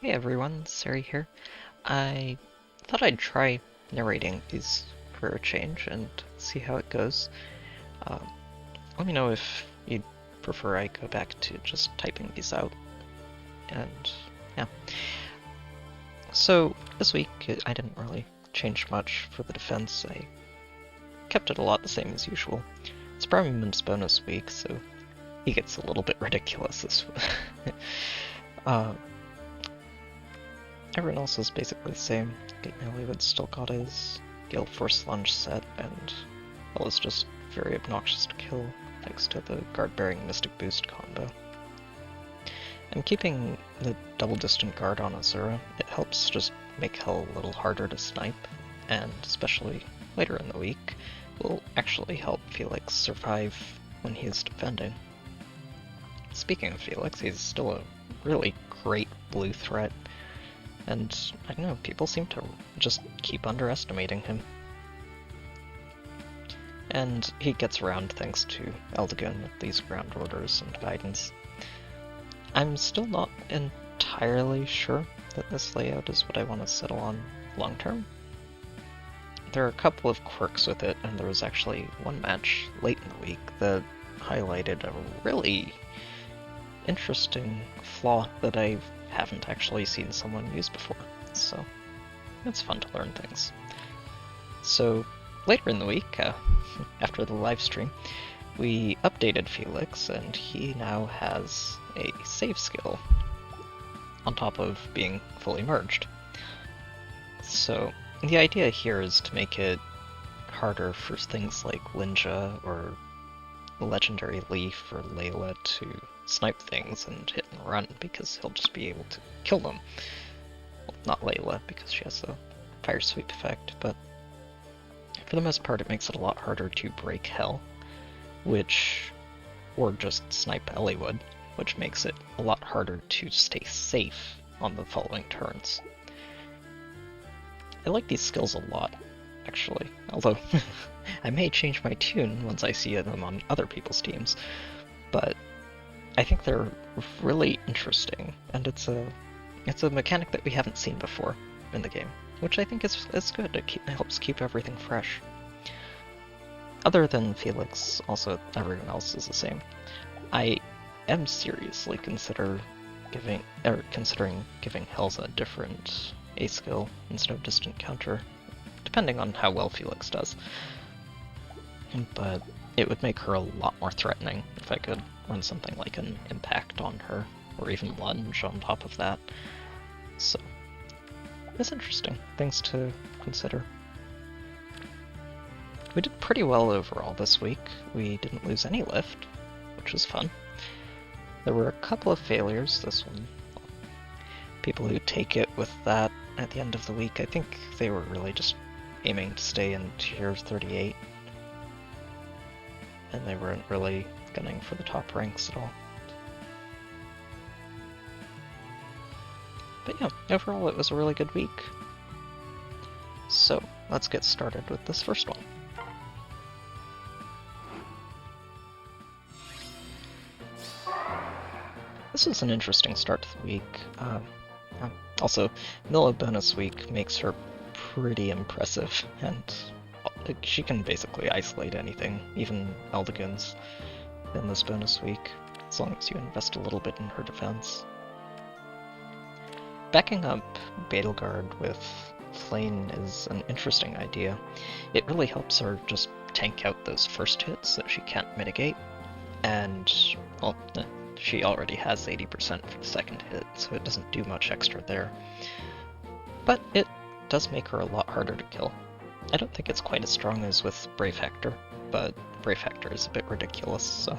Hey everyone, Sari here. I thought I'd try narrating these for a change and see how it goes. Um, Let me know if you'd prefer I go back to just typing these out. And yeah. So this week I didn't really change much for the defense. I kept it a lot the same as usual. It's Emblem's bonus week, so he gets a little bit ridiculous this week. Everyone else is basically the same. Leila still got his Gale Force Lunge set, and well, it's just very obnoxious to kill thanks to the guard-bearing Mystic Boost combo. I'm keeping the double distant guard on Azura. It helps just make Hell a little harder to snipe, and especially later in the week, will actually help Felix survive when he is defending. Speaking of Felix, he's still a really great blue threat. And, I don't know, people seem to just keep underestimating him. And he gets around thanks to Eldigan with these ground orders and guidance. I'm still not entirely sure that this layout is what I want to settle on long term. There are a couple of quirks with it, and there was actually one match late in the week that highlighted a really interesting flaw that I haven't actually seen someone use before, so it's fun to learn things. So later in the week, after the live stream, we updated Felix, and he now has a save skill on top of being fully merged. So the idea here is to make it harder for things like Linja or Legendary Leaf or Leila to snipe things and hit and run, because he'll just be able to kill them. Well, not Leila, because she has a fire sweep effect, but for the most part it makes it a lot harder to break Hell, or just snipe Elliewood, which makes it a lot harder to stay safe on the following turns. I like these skills a lot, actually, although I may change my tune once I see them on other people's teams, but I think they're really interesting, and it's a mechanic that we haven't seen before in the game, which I think is good. It helps keep everything fresh. Other than Felix, also everyone else is the same. I am seriously considering giving Helza a different A skill instead of Distant Counter, depending on how well Felix does. But it would make her a lot more threatening if I could run something like an Impact on her, or even Lunge on top of that. So, it's interesting. Things to consider. We did pretty well overall this week. We didn't lose any lift, which was fun. There were a couple of failures. This one, people who take it with that at the end of the week, I think they were really just aiming to stay in tier 38. And they weren't really gunning for the top ranks at all. But yeah, overall it was a really good week. So, let's get started with this first one. This was an interesting start to the week. Also, Milla bonus week makes her pretty impressive, and she can basically isolate anything, even Eldigan's, in this bonus week, as long as you invest a little bit in her defense. Backing up Battleguard with Flame is an interesting idea. It really helps her just tank out those first hits that she can't mitigate, and, well, she already has 80% for the second hit, so it doesn't do much extra there. But it does make her a lot harder to kill. I don't think it's quite as strong as with Brave Hector, but Brave Hector is a bit ridiculous, so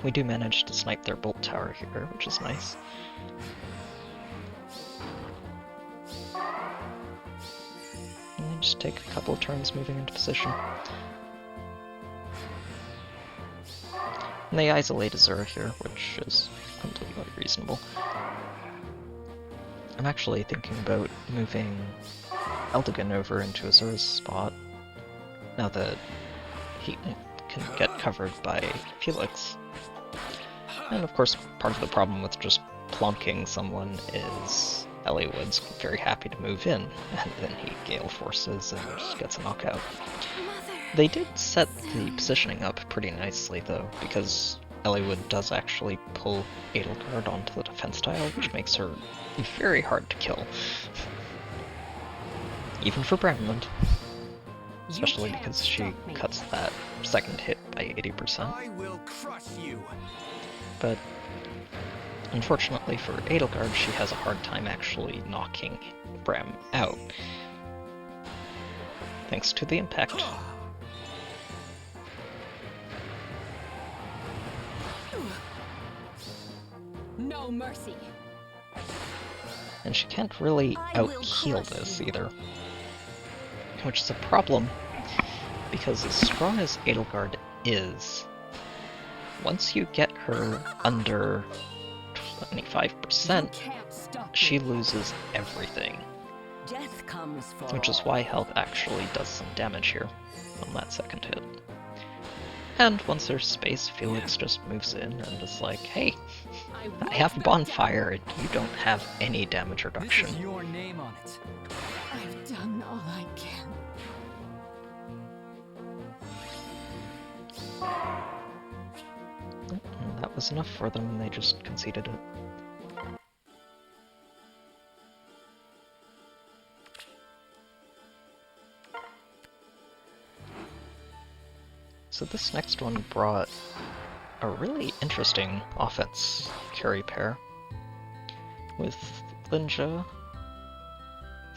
we do manage to snipe their bolt tower here, which is nice. And then just take a couple of turns moving into position. And they isolate Azura here, which is completely reasonable. I'm actually thinking about moving Eldigan over into Azura's spot, now that he can get covered by Felix. And of course, part of the problem with just plonking someone is Eliwood's very happy to move in, and then he gale forces and gets a knockout. They did set the positioning up pretty nicely though, because Eliwood does actually pull Edelgard onto the defense tile, which makes her very hard to kill. Even for Brandland. Especially because she cuts that second hit by 80%. I will crush you. But unfortunately for Edelgard, she has a hard time actually knocking Bram out. Thanks to the impact. No mercy. And she can't really out-heal this either. Which is a problem, because as strong as Edelgard is, once you get her under 25%, she loses everything. Death comes for Which is why health actually does some damage here on that second hit. And once there's space, Felix just moves in and is like, hey, I have a bonfire and you don't have any damage This reduction. is your name on it. I've done all I can. And that was enough for them and they just conceded it. So this next one brought a really interesting offense carry pair with Linja,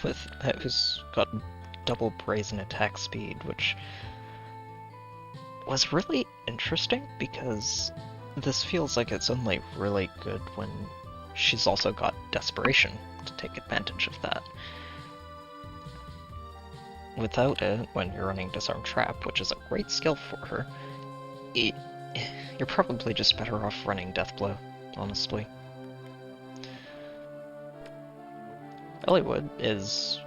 who's got double brazen attack speed, which was really interesting because this feels like it's only really good when she's also got desperation to take advantage of that. Without it, when you're running Disarm Trap, which is a great skill for her, you're probably just better off running Deathblow, honestly. Eliwood is,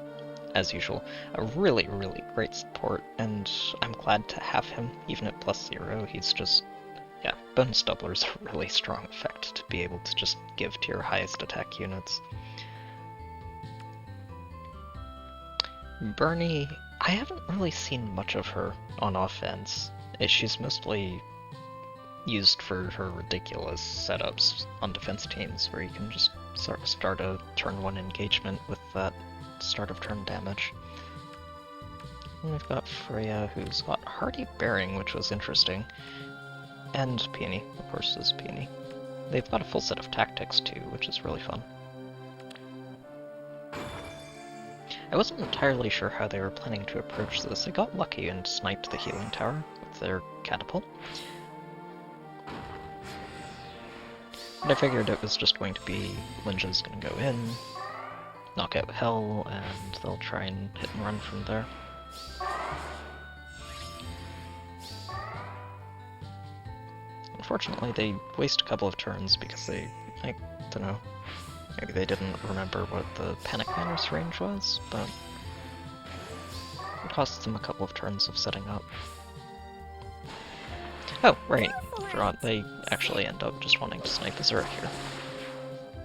as usual, a really, really great support, and I'm glad to have him, even at +0. He's just, yeah, Bone Stubbler's a really strong effect to be able to just give to your highest attack units. Bernie, I haven't really seen much of her on offense. She's mostly used for her ridiculous setups on defense teams where you can just start a turn 1 engagement with that start of turn damage. And we've got Freya, who's got Hardy Bearing, which was interesting, and Peony, of course, is Peony. They've got a full set of tactics too, which is really fun. I wasn't entirely sure how they were planning to approach this. They got lucky and sniped the healing tower with their catapult. But I figured it was just going to be Linja's going to go in, knock out Hell, and they'll try and hit and run from there. Unfortunately, they waste a couple of turns because they, I don't know, maybe they didn't remember what the Panic Manor's range was, but it costs them a couple of turns of setting up. Oh, right, forgot they actually end up just wanting to snipe Azura here.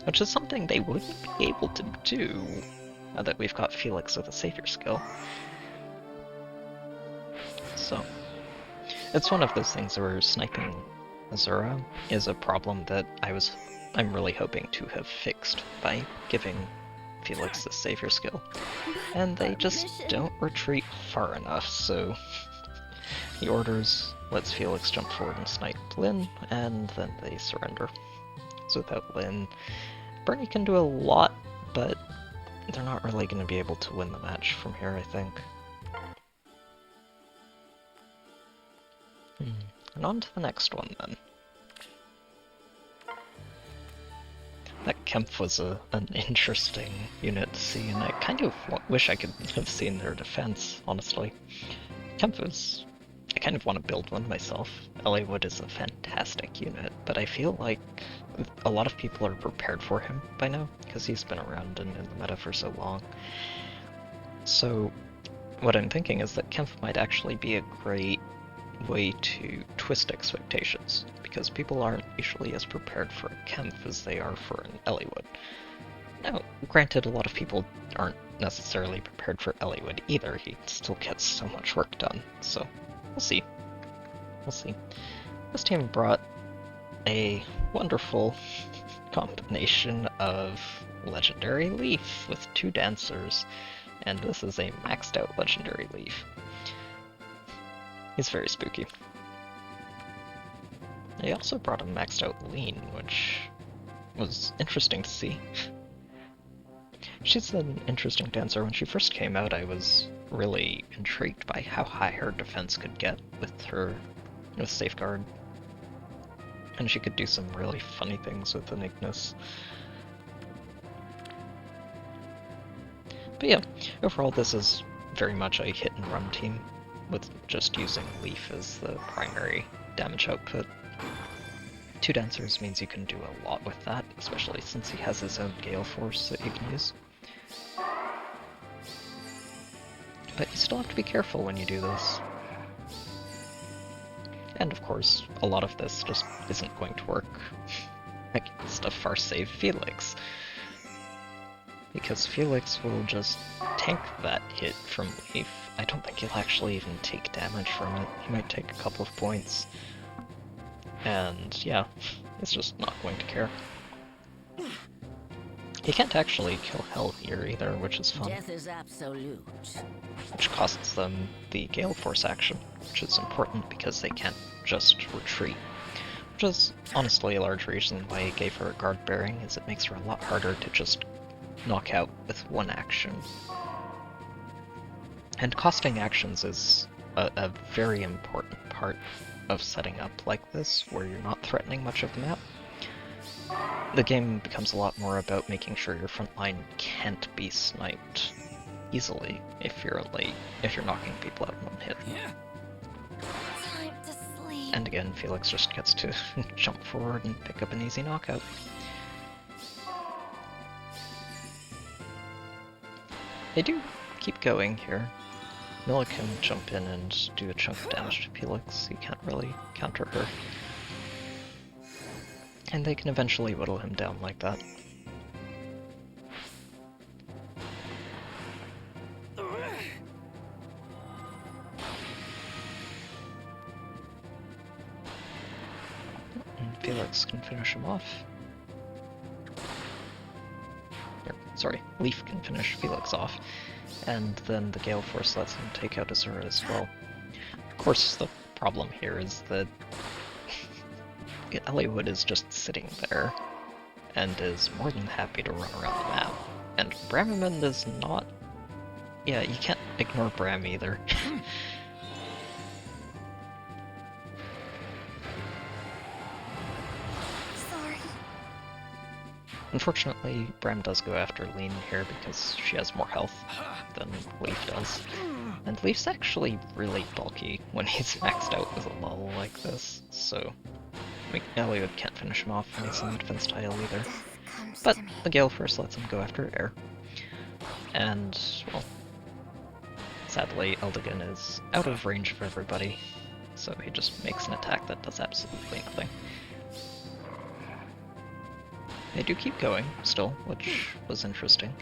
Which is something they wouldn't be able to do, now that we've got Felix with a Savior skill. So, it's one of those things where sniping Azura is a problem that I'm really hoping to have fixed by giving Felix the Savior skill. And they just don't retreat far enough, so he orders, lets Felix jump forward and snipe Lyn, and then they surrender. So without Lyn, Bernie can do a lot, but they're not really going to be able to win the match from here, I think. And on to the next one, then. That Kempf was an interesting unit to see, and I kind of wish I could have seen their defense, honestly. Kempf is... I kind of want to build one myself. Eliwood is a fantastic unit, but I feel like a lot of people are prepared for him by now, because he's been around in the meta for so long. So, what I'm thinking is that Kempf might actually be a great way to twist expectations, because people aren't usually as prepared for a Kempf as they are for an Eliwood. Now, granted, a lot of people aren't necessarily prepared for Eliwood either. He still gets so much work done, so we'll see. We'll see. This team brought a wonderful combination of Legendary Leaf with 2 Dancers, and this is a maxed out Legendary Leaf. He's very spooky. They also brought a maxed out Lean, which was interesting to see. She's an interesting dancer. When she first came out, I was really intrigued by how high her defense could get with Safeguard. And she could do some really funny things with an Ignis. But yeah, overall this is very much a hit and run team, with just using Leaf as the primary damage output. 2 Dancers means you can do a lot with that, especially since he has his own Gale Force that you can use. But you still have to be careful when you do this. And of course, a lot of this just isn't going to work against a far save Felix. Because Felix will just tank that hit from Leaf. I don't think he'll actually even take damage from it. He might take a couple of points. And yeah, he's just not going to care. He can't actually kill Hell here either, which is fun. Death is absolute. Which costs them the Gale Force action, which is important because they can't just retreat. Which is honestly a large reason why he gave her a guard bearing, is it makes her a lot harder to just knock out with one action. And costing actions is a very important part of setting up like this, where you're not threatening much of the map. The game becomes a lot more about making sure your front line can't be sniped easily if you're knocking people out in one hit. Time to sleep. And again, Felix just gets to jump forward and pick up an easy knockout. They do keep going here. Mila can jump in and do a chunk of damage to Felix. He can't really counter her. And they can eventually whittle him down like that. And Felix can finish him off. Sorry, Leaf can finish Felix off. And then the Gale Force lets him take out Azura as well. Of course, the problem here is that Eliwood is just sitting there and is more than happy to run around the map. And Bramman is not... Yeah, you can't ignore Bram either. Sorry. Unfortunately, Bram does go after Lean here because she has more health than Leaf does. And Leaf's actually really bulky when he's maxed out with a lull like this, so Eliwood can't finish him off when he's in the defense tile either. But the Gale Force lets him go after air. And, well, sadly Eldigan is out of range for everybody, so he just makes an attack that does absolutely nothing. They do keep going, still, which was interesting.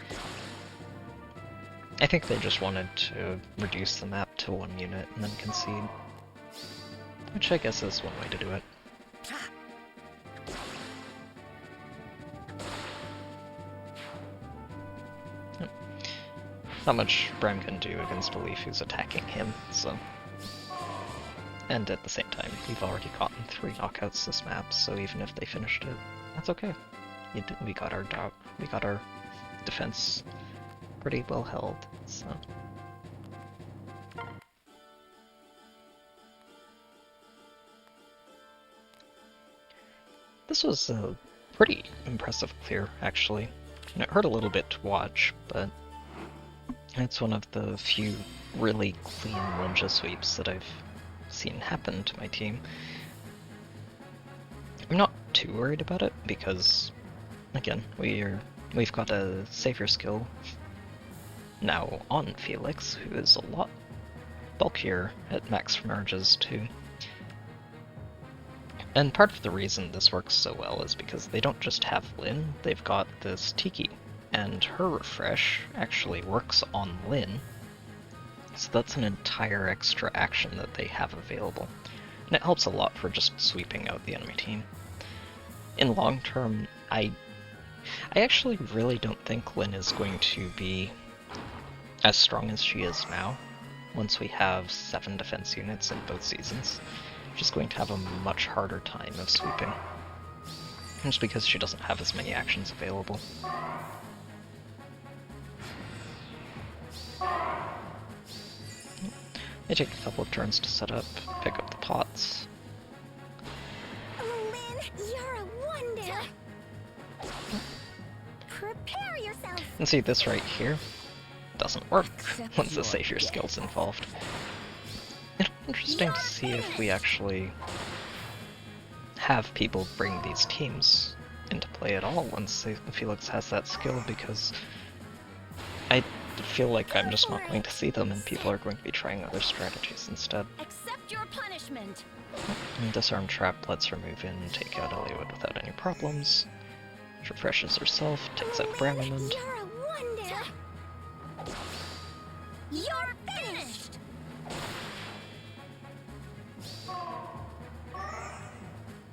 I think they just wanted to reduce the map to 1 unit and then concede. Which I guess is one way to do it. Not much Bram can do against a Leaf who's attacking him, so... And at the same time, we've already gotten 3 knockouts this map, so even if they finished it, that's okay. We got our defense pretty well held, so... This was a pretty impressive clear, actually. And it hurt a little bit to watch, but it's one of the few really clean ninja sweeps that I've seen happen to my team. I'm not too worried about it, because, again, we've got a savior skill now on Felix, who is a lot bulkier at max merges too. And part of the reason this works so well is because they don't just have Lyn, they've got this Tiki, and her refresh actually works on Lyn, so that's an entire extra action that they have available. And it helps a lot for just sweeping out the enemy team. In long term, I actually really don't think Lyn is going to be as strong as she is now. Once we have 7 defense units in both seasons, she's going to have a much harder time of sweeping. Just because she doesn't have as many actions available. They take a couple of turns to set up, pick up the pots. Lyn, you're a wonder. Prepare yourself. And see, this right here doesn't work Accept once the your savior death. skill's involved. It'll be interesting to see if we actually have people bring these teams into play at all once Felix has that skill, because I feel like I'm just not going to see them and people are going to be trying other strategies instead. Accept your punishment. And Disarm Trap lets her move in and take out Eliwood without any problems. She refreshes herself, takes out Bramamond. You're a wonder. You're finished.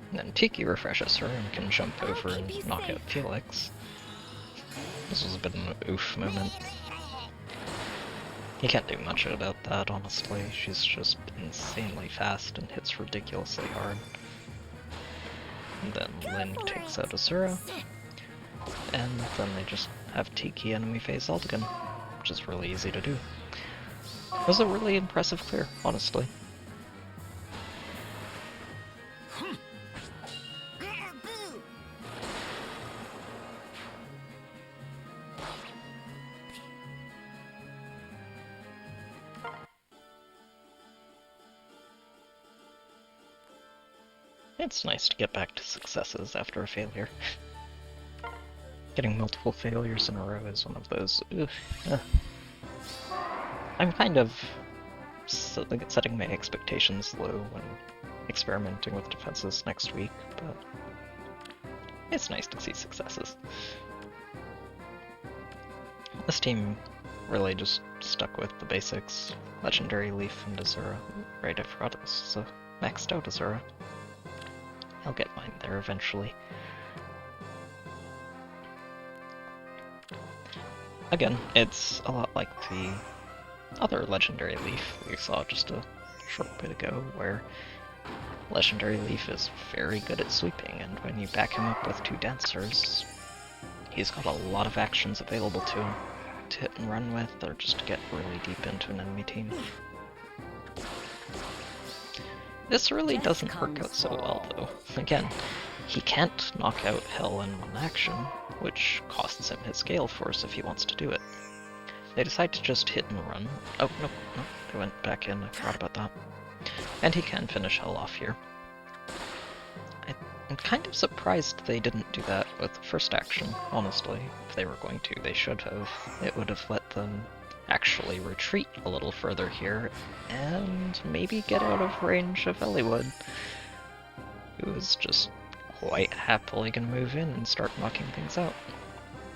And then Tiki refreshes her and can jump over keep you and knock safe. out Felix. This was a bit of an oof moment. He can't do much about that, honestly. She's just insanely fast and hits ridiculously hard. And then Lyn takes out Azura, and then they just have Tiki enemy phase Aldegon, which is really easy to do. It was a really impressive clear, honestly. It's nice to get back to successes after a failure. Getting multiple failures in a row is one of those. I'm kind of setting my expectations low when experimenting with defenses next week, but it's nice to see successes. This team really just stuck with the basics. Legendary Leaf and Azura. Right, I forgot it was maxed out Azura. I'll get mine there eventually. Again, it's a lot like the other Legendary Leaf we saw just a short bit ago, where Legendary Leaf is very good at sweeping, and when you back him up with 2 dancers, he's got a lot of actions available to him to hit and run with, or just to get really deep into an enemy team. This really doesn't work out so well, though. Again, he can't knock out Hell in one action, which costs him his Gale Force if he wants to do it. They decide to just hit and run. Oh, no, they went back in, I forgot about that. And he can finish Hell off here. I'm kind of surprised they didn't do that with the first action, honestly. If they were going to, they should have. It would have let them actually retreat a little further here, and maybe get out of range of Eliwood, who is just quite happily gonna move in and start knocking things out.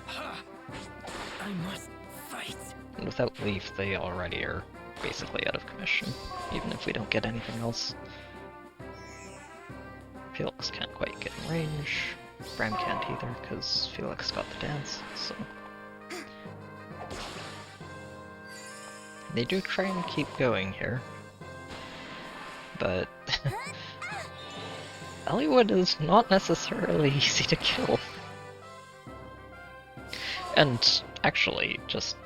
I must fight. And without Leaf, they already are basically out of commission, even if we don't get anything else. Felix can't quite get in range. Bram can't either, because Felix got the dance, so... They do try and keep going here, but Eliwood is not necessarily easy to kill. And actually, just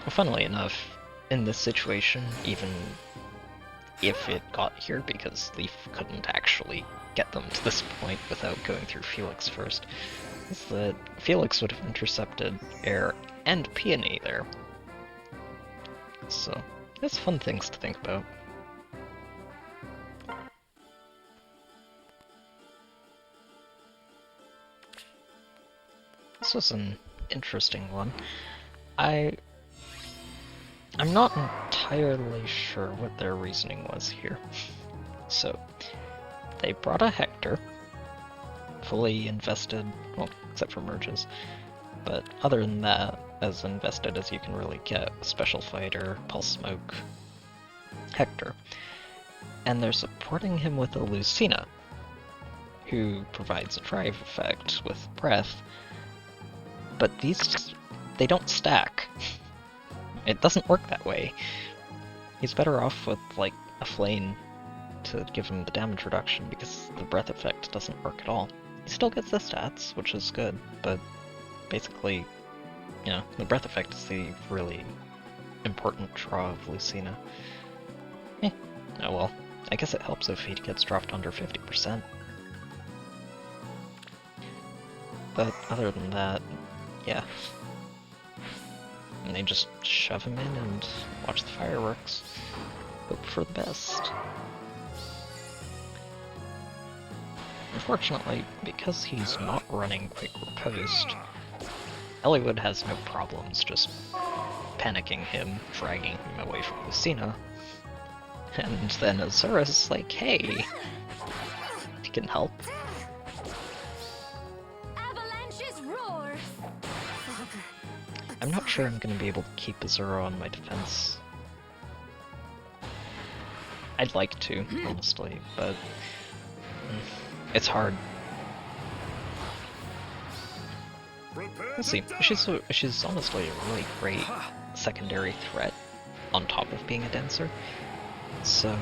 funnily enough, in this situation, even if it got here, because Leaf couldn't actually get them to this point without going through Felix first, is that Felix would have intercepted Air and Peony there. So, there's fun things to think about. This was an interesting one. I'm not entirely sure what their reasoning was here. So, they brought a Hector, fully invested, well, except for merges. But other than that, as invested as you can really get, Special Fighter, Pulse Smoke, Hector. And they're supporting him with a Lucina, who provides a drive effect with breath. But these, they don't stack. It doesn't work that way. He's better off with, like, a Flame to give him the damage reduction, because the breath effect doesn't work at all. He still gets the stats, which is good, but basically, you know, the breath effect is the really important draw of Lucina. Oh well, I guess it helps if he gets dropped under 50%. But other than that, yeah. And they just shove him in and watch the fireworks. Hope for the best. Unfortunately, because he's not running Quick Riposte, Eliwood has no problems just panicking him, dragging him away from Lucina. And then Azura's like, hey, he can help. Avalanches roar. I'm not sure I'm going to be able to keep Azura on my defense. I'd like to, honestly, but it's hard. We'll see. She's honestly a really great secondary threat on top of being a dancer. So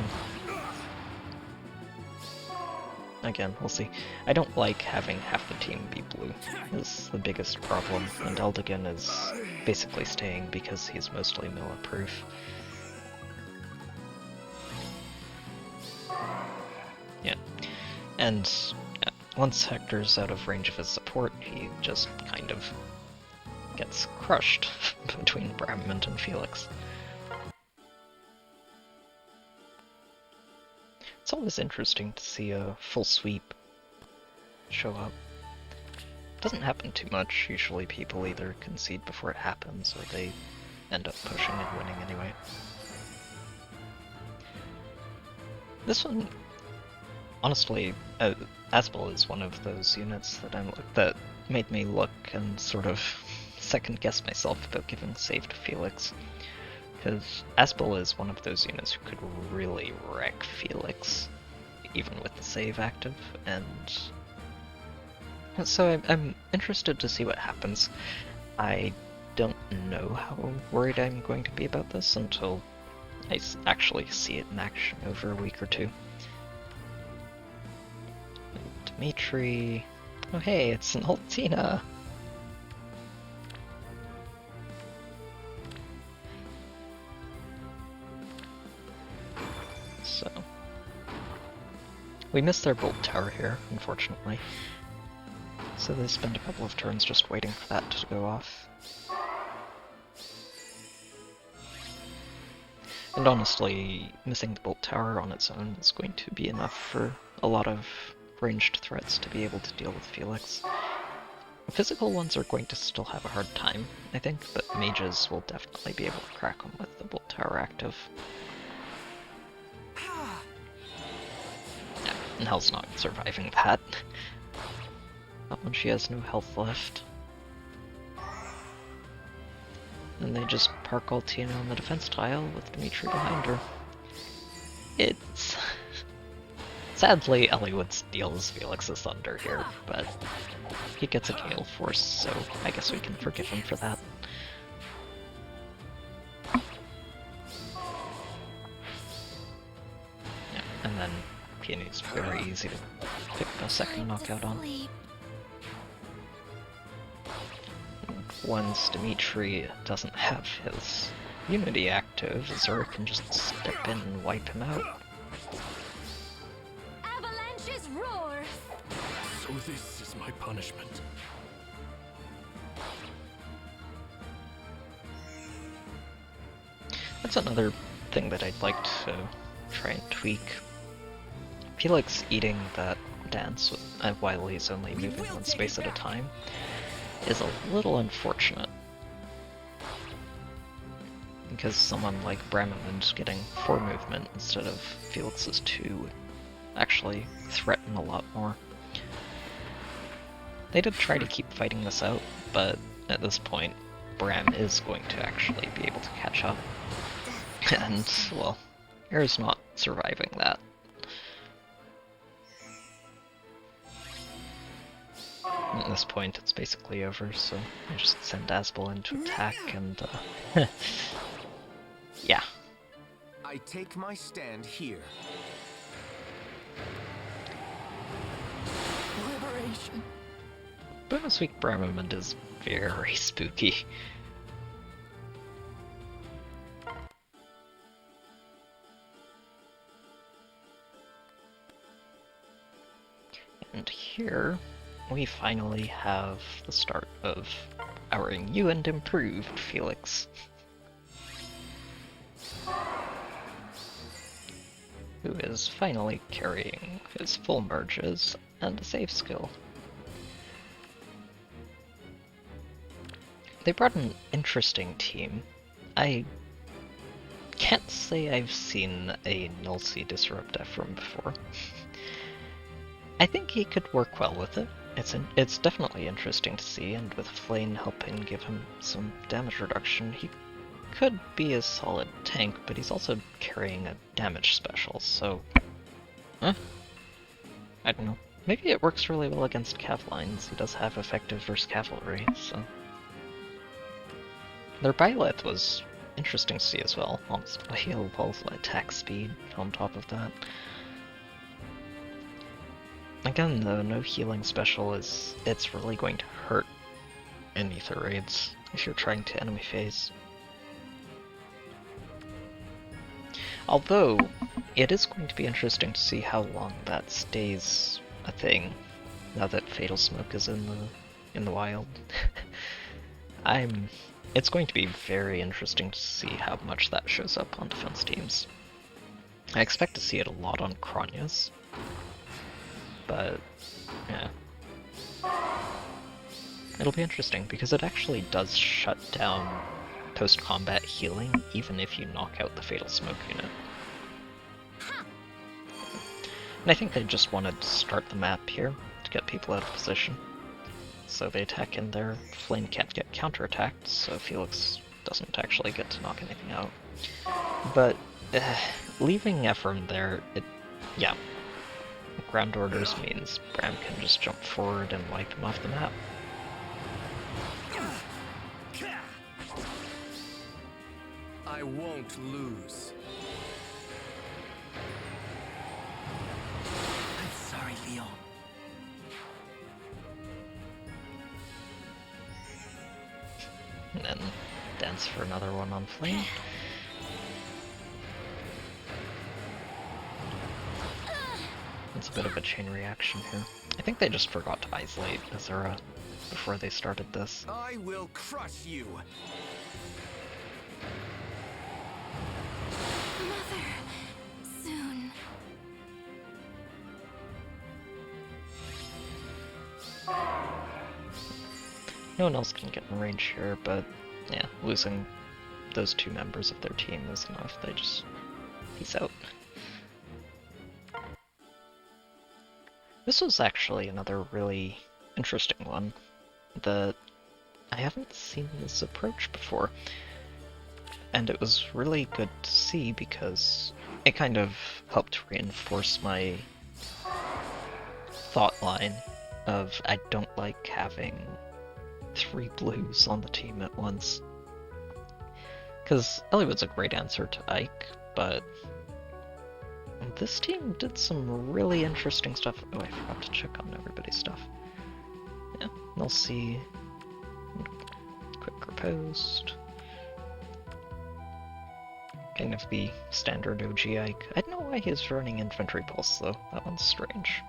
again, we'll see. I don't like having half the team be blue. Is the biggest problem, and Eldigan is basically staying because he's mostly Milla-proof. Yeah, and once Hector's out of range of his support, he just kind of gets crushed between Bramment and Felix. It's always interesting to see a full sweep show up. Doesn't happen too much. Usually people either concede before it happens, or they end up pushing and winning anyway. This one, honestly, Aspel is one of those units that made me look and sort of second guess myself about giving save to Felix. Because Aspel is one of those units who could really wreck Felix, even with the save active, and so I'm interested to see what happens. I don't know how worried I'm going to be about this until I actually see it in action over a week or two. Dimitri... Oh hey, it's an Altina! So... we missed their Bolt Tower here, unfortunately. So they spend a couple of turns just waiting for that to go off. And honestly, missing the Bolt Tower on its own is going to be enough for a lot of ranged threats to be able to deal with Felix. Physical ones are going to still have a hard time, I think, but mages will definitely be able to crack them with the Bolt Tower active. Yeah, and Hell's not surviving that. Not when she has no health left. And they just park Altina on the defense tile with Dimitri behind her. It's... sadly, Eliwood steals Felix's thunder here, but he gets a Gale Force, so I guess we can forgive him for that. Yeah, and then Peony's very easy to pick the second knockout on. Once Dimitri doesn't have his Unity active, Azura can just step in and wipe him out. Avalanches roar. So this is my punishment. That's another thing that I'd like to try and tweak. Felix eating that dance while he's only moving one space at a time is a little unfortunate. Because someone like Bramament getting 4 movement instead of Felix's 2 actually threaten a lot more. They did try to keep fighting this out, but at this point, Bram is going to actually be able to catch up. And, well, Air's not surviving that. At this point, it's basically over, so I just send Asbel in to attack, and, yeah. I take my stand here. Liberation. Bonus week Bramament is very spooky. And here, we finally have the start of our new and improved Felix. Who is finally carrying his full merges and a save skill. They brought an interesting team. I can't say I've seen a Nulsi disrupt Ephraim before. I think he could work well with it. It's definitely interesting to see, and with Flame helping give him some damage reduction, he could be a solid tank, but he's also carrying a damage special, so... I don't know. Maybe it works really well against cav lines. He does have effective versus cavalry, so... Their Byleth was interesting to see as well. Almost a heal both attack speed on top of that. Again, though, no healing special it's really going to hurt in Aether raids if you're trying to enemy phase. Although, it is going to be interesting to see how long that stays a thing, now that Fatal Smoke is in the wild. It's going to be very interesting to see how much that shows up on defense teams. I expect to see it a lot on Kronyas, but yeah. It'll be interesting because it actually does shut down post-combat healing even if you knock out the Fatal Smoke unit. And I think they just wanted to start the map here to get people out of position. So they attack in there. Flame can't get counterattacked, so Felix doesn't actually get to knock anything out. But leaving Ephraim there, yeah. Ground orders means Bram can just jump forward and wipe him off the map. I won't lose. I'm sorry, Leon. And then dance for another one on Flame. It's a bit of a chain reaction here. I think they just forgot to isolate Azura before they started this. I will crush you. Mother, soon. No one else can get in range here, but yeah, losing those two members of their team is enough. They just peace out. This was actually another really interesting one that I haven't seen this approach before. And it was really good to see because it kind of helped reinforce my thought line of I don't like having 3 blues on the team at once. Because Eliwood's a great answer to Ike, but this team did some really interesting stuff. Oh, I forgot to check on everybody's stuff. Yeah, they'll see. Quick riposte. Kind of the standard OG Ike. I don't know why he's running Infantry Pulse though. That one's strange.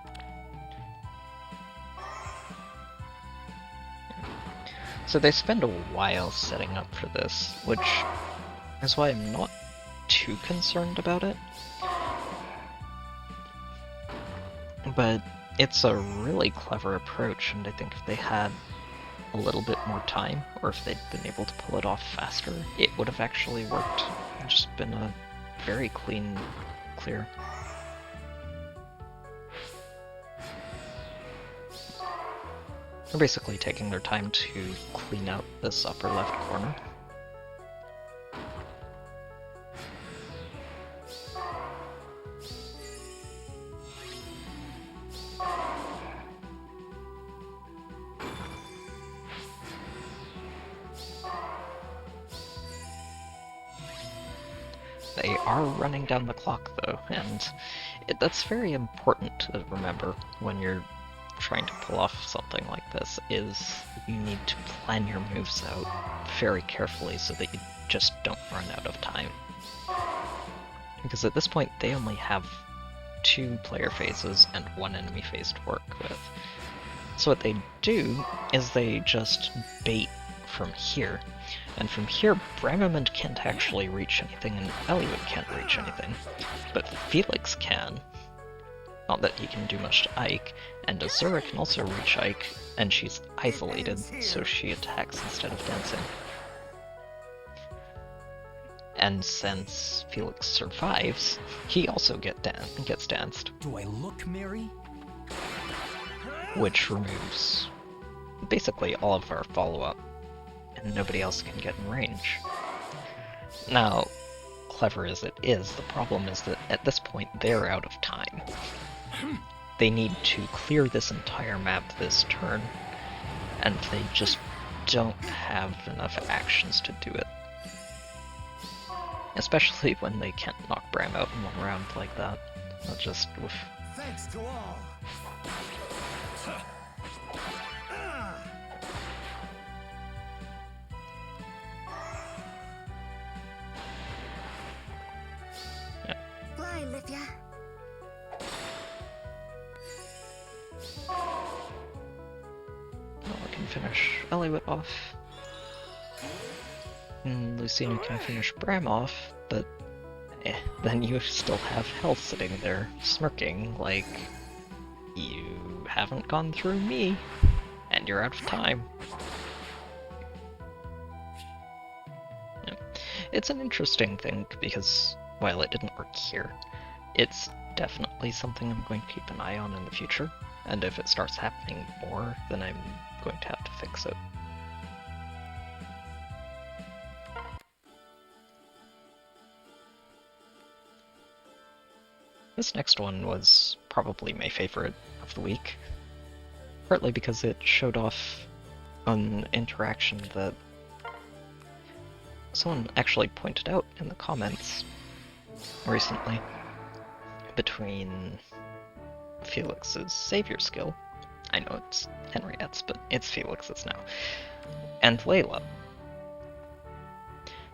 So they spend a while setting up for this, which is why I'm not too concerned about it. But it's a really clever approach, and I think if they had a little bit more time, or if they'd been able to pull it off faster, it would have actually worked. It's just been a very clean clear. They're basically taking their time to clean out this upper left corner. They are running down the clock though, and that's very important to remember when you're trying to pull off something like this, is you need to plan your moves out very carefully so that you just don't run out of time. Because at this point they only have 2 player phases and 1 enemy phase to work with. So what they do is they just bait from here. And from here, Bramament can't actually reach anything, and Elliot can't reach anything. But Felix can. Not that he can do much to Ike, and Azura can also reach Ike, and she's isolated, so she attacks instead of dancing. And since Felix survives, he also gets danced. Do I look merry? Which removes basically all of our follow-up, and nobody else can get in range. Now, clever as it is, the problem is that at this point they're out of time. They need to clear this entire map this turn, and they just don't have enough actions to do it. Especially when they can't knock Bram out in one round like that. Not just with... Thanks to all. Fly, Livia. Well, I can finish Elliot off. And Lucina can finish Bram off, but then you still have Hell sitting there, smirking, like, you haven't gone through me, and you're out of time. Yeah. It's an interesting thing, because while it didn't work here, it's definitely something I'm going to keep an eye on in the future, and if it starts happening more, then I'm going to have to fix it. This next one was probably my favorite of the week, partly because it showed off an interaction that someone actually pointed out in the comments recently between Felix's savior skill, I know it's Henriette's, but it's Felix's now, and Leila.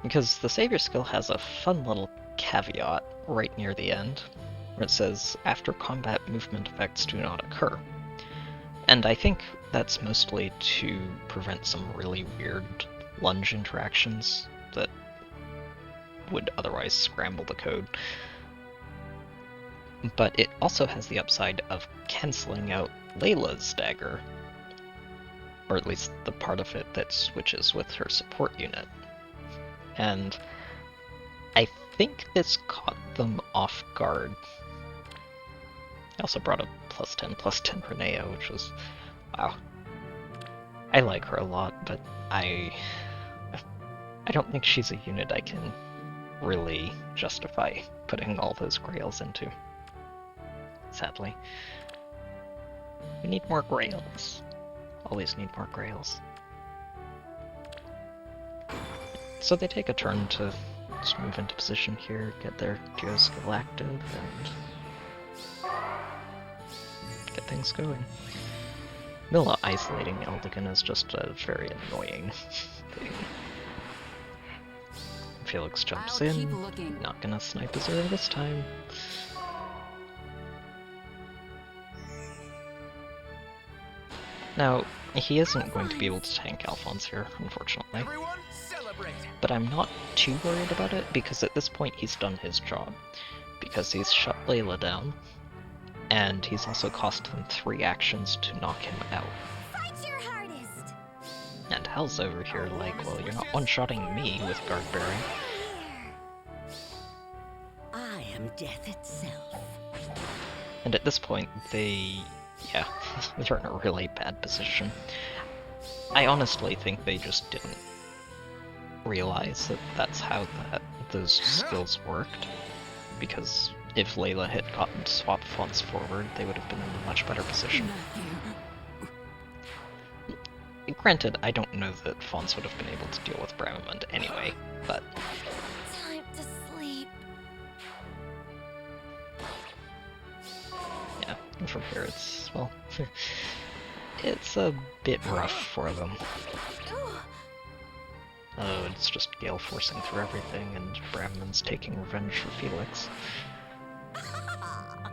Because the savior skill has a fun little caveat right near the end, where it says, after combat movement effects do not occur. And I think that's mostly to prevent some really weird lunge interactions that would otherwise scramble the code. But it also has the upside of cancelling out Leila's dagger, or at least the part of it that switches with her support unit. And I think this caught them off guard. I also brought a +10/+10 Renea, which was, wow. I like her a lot, but I don't think she's a unit I can really justify putting all those grails into. Sadly. We need more grails. Always need more grails. So they take a turn to just move into position here, get their geoskill active, and get things going. Mila isolating Eldigan is just a very annoying thing. Felix jumps in, not gonna snipe Azura this time. Now, he isn't going to be able to tank Alphonse here, unfortunately. Everyone, celebrate. But I'm not too worried about it, because at this point he's done his job. Because he's shut Leila down, and he's also cost them 3 actions to knock him out. Fight your hardest. And Hell's over here like, well, you're not one-shotting me with Guard Bearing. I am death itself. And at this point, they yeah, they're in a really bad position. I honestly think they just didn't realize that that's how those skills worked, because if Leila had gotten swapped fonts forward, they would have been in a much better position. Granted, I don't know that fonts would have been able to deal with Bramamund anyway, but... Time to sleep. yeah, and from here it's, well, it's a bit rough for them. Oh, it's just Gale forcing through everything, and Bramamund's taking revenge for Felix. I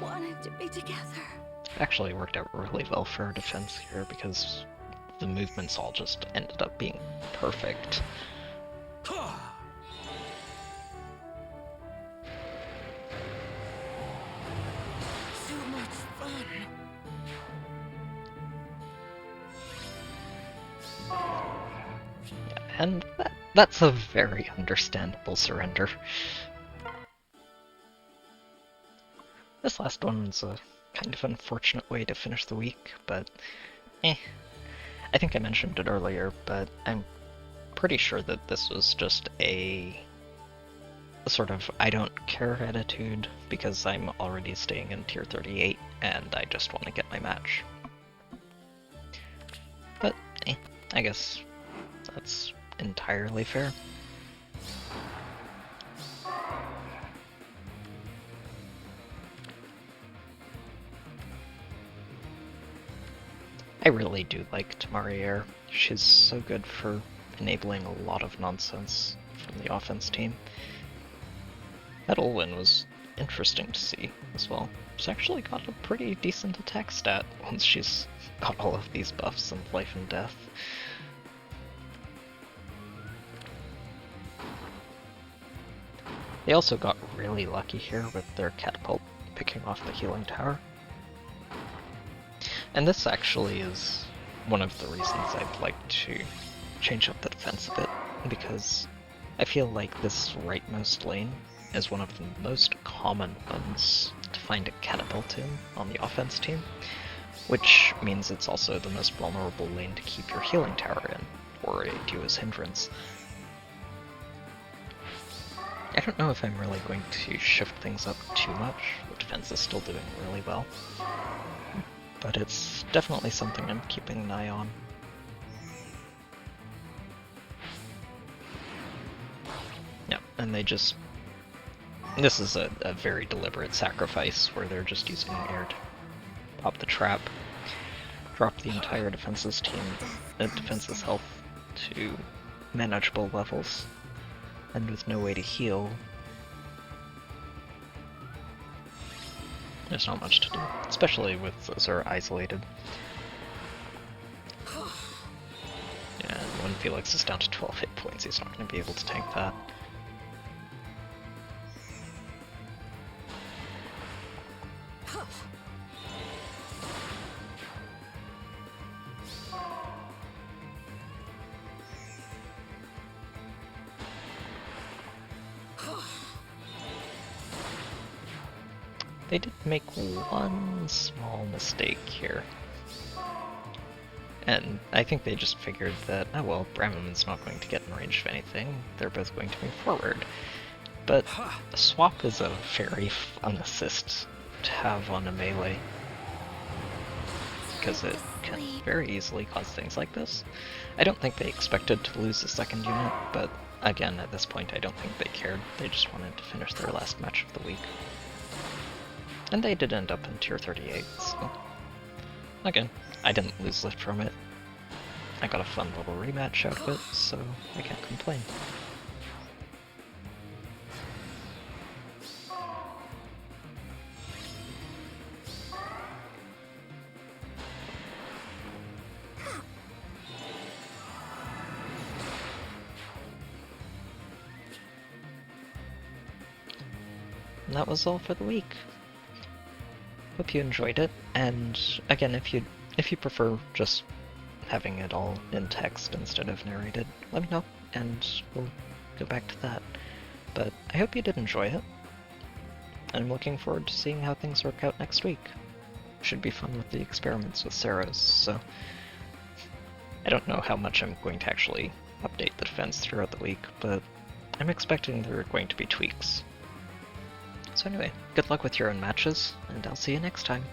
wanted to be together. Actually worked out really well for our defense here, because the movements all just ended up being perfect. So much fun. Yeah, and that's a very understandable surrender. This last one's a kind of unfortunate way to finish the week, but I think I mentioned it earlier, but I'm pretty sure that this was just a sort of I don't care attitude, because I'm already staying in tier 38 and I just want to get my match. But I guess that's entirely fair. I really do like Tamari. She's so good for enabling a lot of nonsense from the offense team. That Olwen was interesting to see as well. She's actually got a pretty decent attack stat once she's got all of these buffs and life and death. They also got really lucky here with their catapult picking off the healing tower. And this actually is one of the reasons I'd like to change up the defense a bit, because I feel like this rightmost lane is one of the most common ones to find a catapult in on the offense team, which means it's also the most vulnerable lane to keep your healing tower in, or a duo's hindrance. I don't know if I'm really going to shift things up too much. The defense is still doing really well, but it's definitely something I'm keeping an eye on. Yeah, and they just... This is a very deliberate sacrifice, where they're just using air to pop the trap, drop the entire defense's health to manageable levels, and with no way to heal, there's not much to do, especially with Azure isolated. And when Felix is down to 12 hit points, he's not going to be able to tank that. They did make one small mistake here. And I think they just figured that, oh well, Bramamund's not going to get in range of anything, they're both going to move forward. But a swap is a very fun assist to have on a melee, because it can very easily cause things like this. I don't think they expected to lose the second unit, but again, at this point I don't think they cared. They just wanted to finish their last match of the week. And they did end up in tier 38, so... Again, I didn't lose lift from it. I got a fun little rematch out of it, so I can't complain. And that was all for the week. Hope you enjoyed it, and again, if you prefer just having it all in text instead of narrated, let me know, and we'll go back to that. But I hope you did enjoy it. I'm looking forward to seeing how things work out next week. Should be fun with the experiments with Saros, so I don't know how much I'm going to actually update the defense throughout the week, but I'm expecting there are going to be tweaks. So anyway, good luck with your own matches, and I'll see you next time.